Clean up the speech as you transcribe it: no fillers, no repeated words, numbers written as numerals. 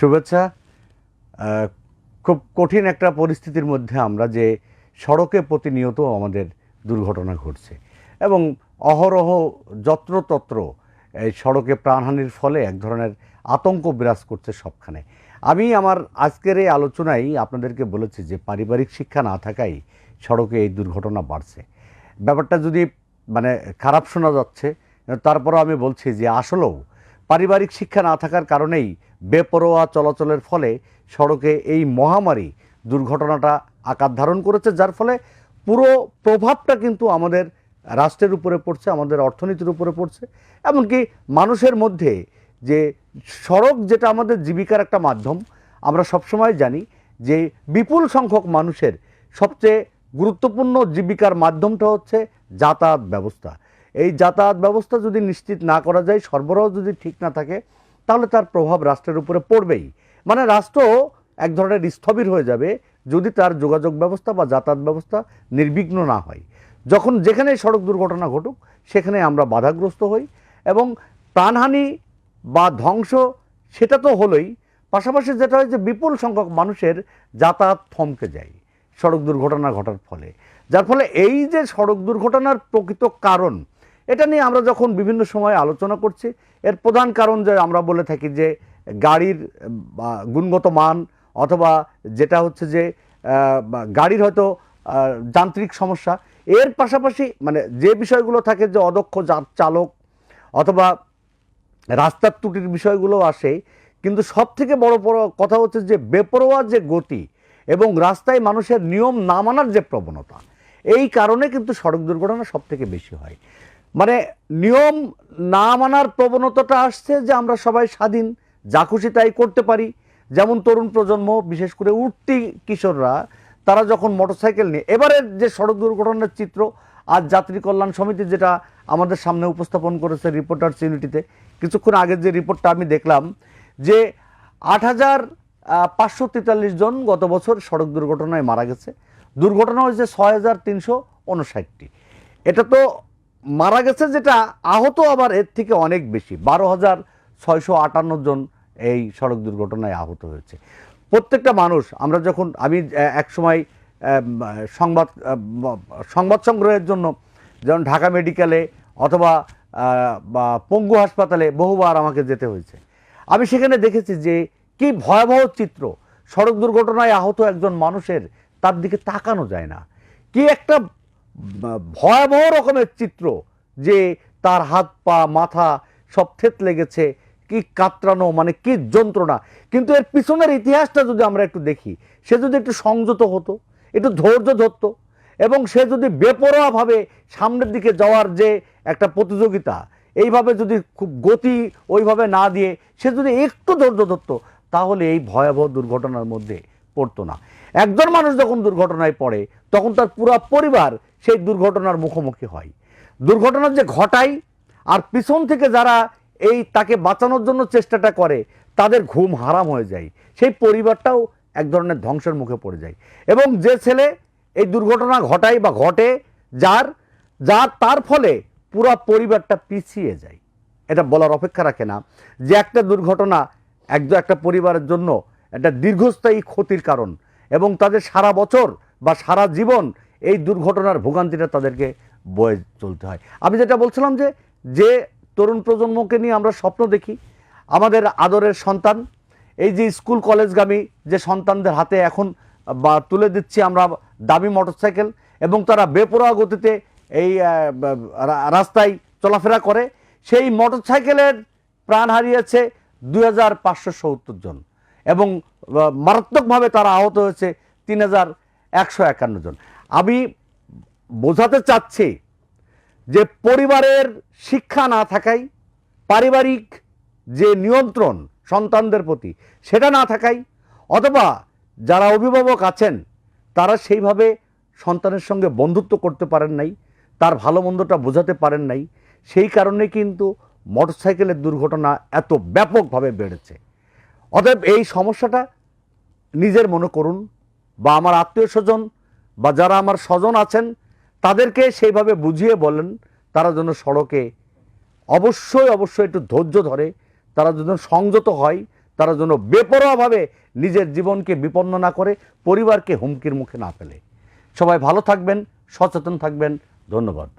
শুভেচ্ছা। খুব কঠিন একটা পরিস্থিতির মধ্যে আমরা যে সড়কে প্রতিনিয়ত আমাদের দুর্ঘটনা ঘটছে এবং অহরহ যত্রতত্র এই সড়কে প্রাণহানির ফলে এক ধরনের আতঙ্ক বিরাজ করছে সবখানে। আমি আমার আজকের এই আলোচনায় আপনাদেরকে বলেছি যে পারিবারিক শিক্ষা না থাকায় সড়কে এই দুর্ঘটনা বাড়ছে। ব্যাপারটা যদি মানে খারাপ শোনা যাচ্ছে, তারপরও আমি বলছি যে আসলেও পারিবারিক শিক্ষা না থাকার কারণেই বেপরোয়া চলাচলের ফলে সড়কে এই মহামারী দুর্ঘটনাটা আকার ধারণ করেছে, যার ফলে পুরো প্রভাবটা কিন্তু আমাদের রাষ্ট্রের উপরে পড়ছে, আমাদের অর্থনীতির উপরে পড়ছে। এমনকি মানুষের মধ্যে যে সড়ক যেটা আমাদের জীবিকার একটা মাধ্যম, আমরা সবসময় জানি যে বিপুল সংখ্যক মানুষের সবচেয়ে গুরুত্বপূর্ণ জীবিকার মাধ্যমটা হচ্ছে যাতায়াত ব্যবস্থা। এই যাতায়াত ব্যবস্থা যদি নিশ্চিত না করা যায়, সরবরাহ যদি ঠিক না থাকে, তাহলে তার প্রভাব রাষ্ট্রের উপরে পড়বেই। মানে রাষ্ট্র এক ধরনের স্থবির হয়ে যাবে যদি তার যোগাযোগ ব্যবস্থা বা যাতায়াত ব্যবস্থা নির্বিঘ্ন না হয়। যখন যেখানে সড়ক দুর্ঘটনা ঘটুক সেখানে আমরা বাধাগ্রস্ত হই এবং প্রাণহানি বা ধ্বংস সেটা তো হলোই, পাশাপাশি যেটা হয় যে বিপুল সংখ্যক মানুষের যাতায়াত থমকে যায় সড়ক দুর্ঘটনা ঘটার ফলে। যার ফলে এই যে সড়ক দুর্ঘটনার প্রকৃত কারণ, এটা নিয়ে আমরা যখন বিভিন্ন সময় আলোচনা করছি, এর প্রধান কারণ যে আমরা বলে থাকি যে গাড়ির গুণগত মান, অথবা যেটা হচ্ছে যে গাড়ির হয়তো যান্ত্রিক সমস্যা, এর পাশাপাশি মানে যে বিষয়গুলো থাকে যে অদক্ষ চালক অথবা রাস্তার ত্রুটির বিষয়গুলো আসে। কিন্তু সব থেকে বড় কথা হচ্ছে যে বেপরোয়া যে গতি এবং রাস্তায় মানুষের নিয়ম না মানার যে প্রবণতা, এই কারণে কিন্তু সড়ক দুর্ঘটনা সব থেকে বেশি হয়। মানে নিয়ম না মানার প্রবণতাটা আসছে যে আমরা সবাই স্বাধীন, যা খুশি তাই করতে পারি। যেমন তরুণ প্রজন্ম, বিশেষ করে উঠতি কিশোররা, তারা যখন মোটরসাইকেল নিয়ে, এবারের যে সড়ক দুর্ঘটনার চিত্র আজ যাত্রী কল্যাণ সমিতি যেটা আমাদের সামনে উপস্থাপন করেছে রিপোর্টার্স ইউনিটিতে, কিছুক্ষণ আগের যে রিপোর্টটা আমি দেখলাম যে ৮,৫৪৩ জন গত বছর সড়ক দুর্ঘটনায় মারা গেছে। দুর্ঘটনা হয়েছে ৬,৩৫৯টি। এটা তো মারা গেছে, যেটা আহত আবার এর থেকে অনেক বেশি, ১২,৬৫৮ জন এই সড়ক দুর্ঘটনায় আহত হয়েছে। প্রত্যেকটা মানুষ, আমরা যখন আমি এক সময় সংবাদ সংগ্রহের জন্য যেমন ঢাকা মেডিকেলে অথবা পঙ্গু হাসপাতালে বহুবার আমাকে যেতে হয়েছে, আমি সেখানে দেখেছি যে কি ভয়াবহ চিত্র। সড়ক দুর্ঘটনায় আহত একজন মানুষের, তার দিকে তাকানো যায় না। কি একটা ভয়াবহ রকমের চিত্র, যে তার হাত পা মাথা সব থেতলে গেছে, কি কাতরানো, মানে কি যন্ত্রণা। কিন্তু এর পিছনের ইতিহাসটা যদি আমরা একটু দেখি, সে যদি একটু সংযত হতো, একটু ধৈর্য ধরতো, এবং সে যদি বেপরোয়াভাবে সামনের দিকে যাওয়ার যে একটা প্রতিযোগিতা, এইভাবে যদি খুব গতি ওইভাবে না দিয়ে সে যদি একটু ধৈর্য ধরতো, তাহলে এই ভয়াবহ দুর্ঘটনার মধ্যে পড়তো না। একজন মানুষ যখন দুর্ঘটনায় পড়ে তখন তার পুরো পরিবার সেই দুর্ঘটনার মুখোমুখি হয়। দুর্ঘটনার যে ঘটায় আর পিছন থেকে যারা এই তাকে বাঁচানোর জন্য চেষ্টাটা করে, তাদের ঘুম হারাম হয়ে যায়, সেই পরিবারটাও এক ধরনের ধ্বংসের মুখে পড়ে যায়। এবং যে ছেলে এই দুর্ঘটনা ঘটায় বা ঘটে, যার তার ফলে পুরো পরিবারটা পিছিয়ে যায়। এটা বলার অপেক্ষা রাখে না যে একটা দুর্ঘটনা একটা পরিবারের জন্য একটা দীর্ঘস্থায়ী ক্ষতির কারণ, এবং তাদের সারা বছর বা সারা জীবন এই দুর্ঘটনার ভোগান্তিটা তাদেরকে বয়ে চলতে হয়। আমি যেটা বলছিলাম যে তরুণ প্রজন্মকে নিয়ে আমরা স্বপ্ন দেখি, আমাদের আদরের সন্তান, এই যে স্কুল কলেজগামী যে সন্তানদের হাতে এখন বা তুলে দিচ্ছি আমরা দামি মোটরসাইকেল, এবং তারা বেপরোয়া গতিতে এই রাস্তায় চলাফেরা করে, সেই মোটরসাইকেলের প্রাণ হারিয়েছে ২,৫৭০ জন এবং মারাত্মকভাবে তারা আহত হয়েছে ৩,১৫১ জন। আমি বোঝাতে চাচ্ছি যে পরিবারের শিক্ষা না থাকায়, পারিবারিক যে নিয়ন্ত্রণ সন্তানদের প্রতি সেটা না থাকায়, অথবা যারা অভিভাবক আছেন তারা সেইভাবে সন্তানের সঙ্গে বন্ধুত্ব করতে পারেন নাই, তার ভালো মন্দটা বোঝাতে পারেন নাই, সেই কারণে কিন্তু মোটরসাইকেলের দুর্ঘটনা এত ব্যাপকভাবে বেড়েছে। অতএব এই সমস্যাটা নিজের মনে করুন, বা আমার আত্মীয় স্বজন বা যারা আমার স্বজন আছেন তাদেরকে সেইভাবে বুঝিয়ে বলেন, তারা যেন সড়কে অবশ্যই একটু ধৈর্য ধরে, তারা যেন সংযত হয়, তারা যেন বেপরোয়াভাবে নিজের জীবনকে বিপন্ন না করে, পরিবারকে হুমকির মুখে না ফেলে। সবাই ভালো থাকবেন, সচেতন থাকবেন। ধন্যবাদ।